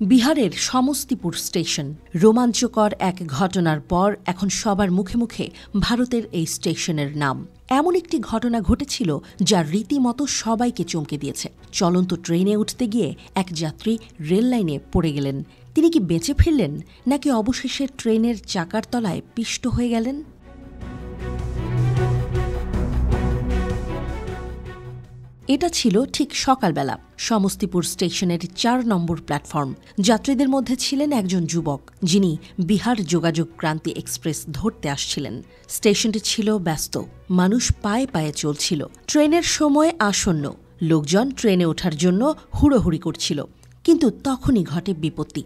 বিহারের সমস্তিপুর স্টেশন রোমাঞ্চকর এক ঘটনার পর এখন সবার মুখে মুখে ভারতের এই স্টেশনের নাম। এমন একটি ঘটনা ঘটেছিল যা রীতিমতো সবাইকে চমকে দিয়েছে। চলন্ত ট্রেনে উঠতে গিয়ে এক যাত্রী রেল লাইনে পড়ে গেলেন। তিনি কি বেঁচে ফিরলেন, নাকি অবশেষে ট্রেনের চাকার তলায় পিষ্ট হয়ে গেলেন? এটা ছিল ঠিক সকালবেলা সমস্তিপুর স্টেশনের ৪ নম্বর প্ল্যাটফর্ম। যাত্রীদের মধ্যে ছিলেন একজন যুবক, যিনি বিহার যোগাযোগ ক্রান্তি এক্সপ্রেস ধরতে আসছিলেন। স্টেশনটি ছিল ব্যস্ত, মানুষ পায়ে পায়ে চলছিল। ট্রেনের সময় আসন্ন, লোকজন ট্রেনে ওঠার জন্য হুড়োহুড়ি করছিল। কিন্তু তখনই ঘটে বিপত্তি।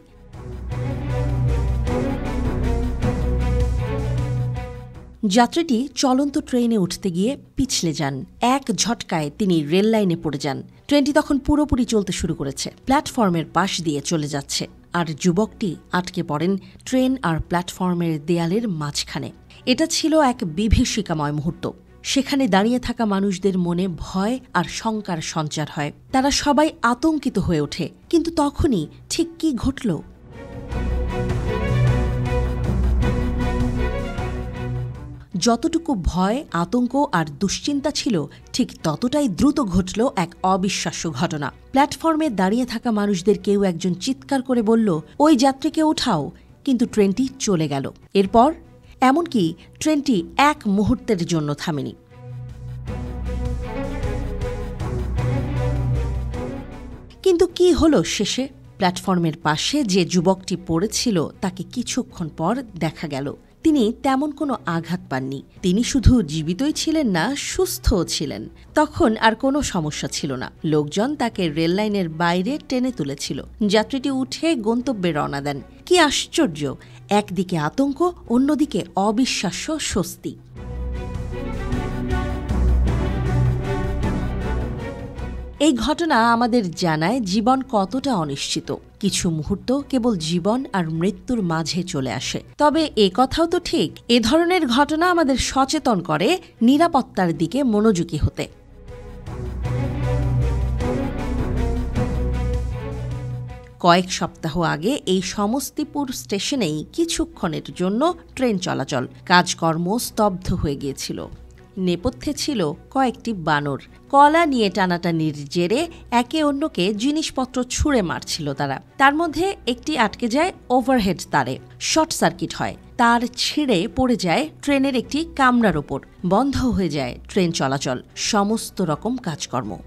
যাত্রীটি চলন্ত ট্রেনে উঠতে গিয়ে পিছলে যান। এক ঝটকায় তিনি রেল লাইনে পড়ে যান। ট্রেনটি তখন পুরোপুরি চলতে শুরু করেছে, প্ল্যাটফর্মের পাশ দিয়ে চলে যাচ্ছে, আর যুবকটি আটকে পড়েন ট্রেন আর প্ল্যাটফর্মের দেয়ালের মাঝখানে। এটা ছিল এক বিভীষিকাময় মুহূর্ত। সেখানে দাঁড়িয়ে থাকা মানুষদের মনে ভয় আর শঙ্কার সঞ্চার হয়। তারা সবাই আতঙ্কিত হয়ে ওঠে। কিন্তু তখনই ঠিক কি ঘটল? যতটুকু ভয়, আতঙ্ক আর দুশ্চিন্তা ছিল, ঠিক ততটাই দ্রুত ঘটল এক অবিশ্বাস্য ঘটনা। প্ল্যাটফর্মে দাঁড়িয়ে থাকা মানুষদের কেউ একজন চিৎকার করে বলল, ওই যাত্রীকে উঠাও। কিন্তু ট্রেনটি চলে গেল। এরপর এমনকি ট্রেনটি এক মুহূর্তের জন্য থামেনি। কিন্তু কি হলো শেষে? প্ল্যাটফর্মের পাশে যে যুবকটি পড়েছিল, তাকে কিছুক্ষণ পর দেখা গেল তিনি তেমন কোনো আঘাত পাননি। তিনি শুধু জীবিতই ছিলেন না, সুস্থও ছিলেন। তখন আর কোনো সমস্যা ছিল না। লোকজন তাকে রেল লাইনের বাইরে টেনে তুলেছিল। যাত্রীটি উঠে গন্তব্যে রওনা দেন। কি আশ্চর্য! একদিকে আতঙ্ক, অন্যদিকে অবিশ্বাস্য স্বস্তি। এই ঘটনা আমাদের জানায় জীবন কতটা অনিশ্চিত। কিছু মুহূর্ত কেবল জীবন আর মৃত্যুর মাঝে চলে আসে। তবে এ কথাও তো ঠিক, এ ধরনের ঘটনা আমাদের সচেতন করে নিরাপত্তার দিকে মনোযোগী হতে। কয়েক সপ্তাহ আগে এই সমস্তিপুর স্টেশনেই কিছুক্ষণের জন্য ট্রেন চলাচল, কাজকর্ম স্তব্ধ হয়ে গিয়েছিল। নেপথ্যে ছিল কয়েকটি বানর। কলা নিয়ে টানাটানির জেরে একে অন্যকে জিনিসপত্র ছুঁড়ে মারছিল তারা। তার মধ্যে একটি আটকে যায় ওভারহেড তারে। শর্ট সার্কিট হয়, তার ছিঁড়ে পড়ে যায় ট্রেনের একটি কামরার ওপর। বন্ধ হয়ে যায় ট্রেন চলাচল, সমস্ত রকম কাজকর্ম।